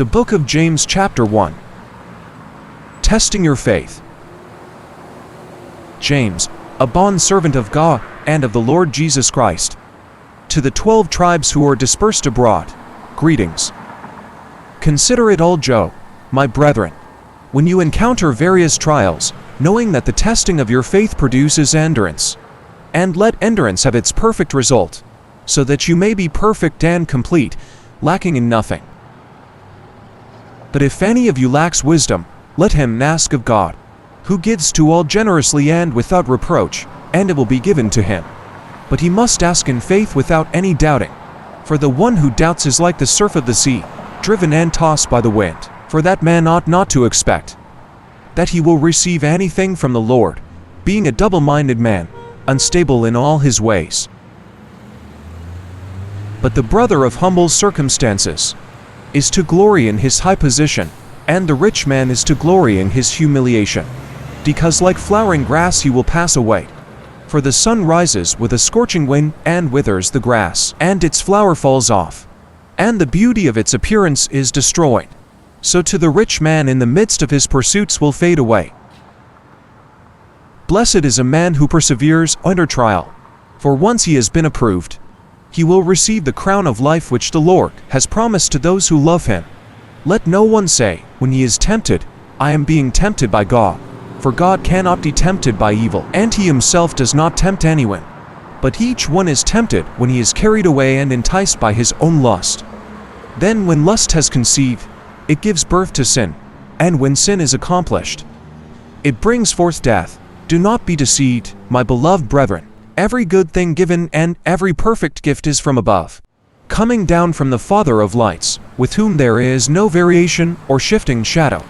The Book of James chapter 1. Testing your faith. James, a bondservant of God and of the Lord Jesus Christ. To the 12 tribes who are dispersed abroad, greetings. Consider it all joy, my brethren, when you encounter various trials, knowing that the testing of your faith produces endurance. And let endurance have its perfect result, so that you may be perfect and complete, lacking in nothing. But if any of you lacks wisdom, let him ask of God, who gives to all generously and without reproach, and it will be given to him. But he must ask in faith without any doubting. For the one who doubts is like the surf of the sea, driven and tossed by the wind. For that man ought not to expect that he will receive anything from the Lord, being a double-minded man, unstable in all his ways. But the brother of humble circumstances is to glory in his high position, and the rich man is to glory in his humiliation, because like flowering grass he will pass away. For the sun rises with a scorching wind and withers the grass, and its flower falls off, and the beauty of its appearance is destroyed. So to the rich man in the midst of his pursuits will fade away. Blessed is a man who perseveres under trial, for once he has been approved, he will receive the crown of life which the Lord has promised to those who love him. Let no one say, when he is tempted, I am being tempted by God. For God cannot be tempted by evil, and he himself does not tempt anyone. But each one is tempted when he is carried away and enticed by his own lust. Then when lust has conceived, it gives birth to sin, and when sin is accomplished, it brings forth death. Do not be deceived, my beloved brethren. Every good thing given and every perfect gift is from above, coming down from the Father of lights, with whom there is no variation or shifting shadow.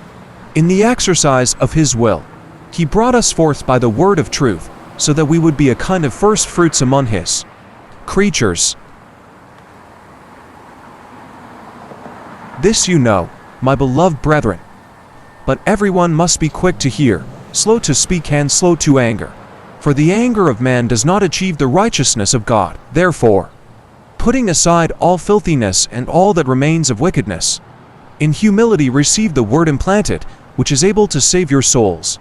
In the exercise of his will, he brought us forth by the word of truth, so that we would be a kind of first fruits among his creatures. This you know, my beloved brethren. But everyone must be quick to hear, slow to speak and slow to anger. For the anger of man does not achieve the righteousness of God. Therefore, putting aside all filthiness and all that remains of wickedness, in humility receive the word implanted, which is able to save your souls.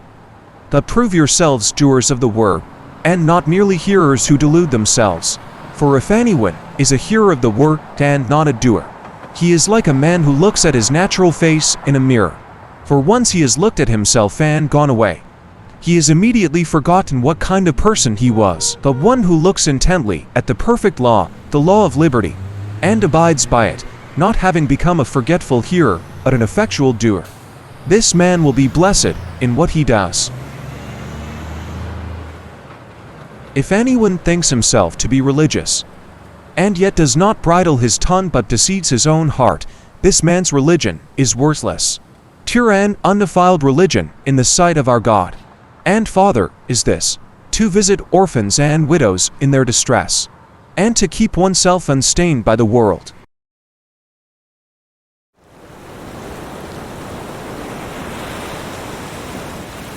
But prove yourselves doers of the word, and not merely hearers who delude themselves. For if anyone is a hearer of the word and not a doer, he is like a man who looks at his natural face in a mirror. For once he has looked at himself and gone away, he has immediately forgotten what kind of person he was. But one who looks intently at the perfect law, the law of liberty, and abides by it, not having become a forgetful hearer, but an effectual doer, this man will be blessed in what he does. If anyone thinks himself to be religious, and yet does not bridle his tongue but deceives his own heart, this man's religion is worthless. Pure and undefiled religion in the sight of our God and Father is this, to visit orphans and widows in their distress, and to keep oneself unstained by the world.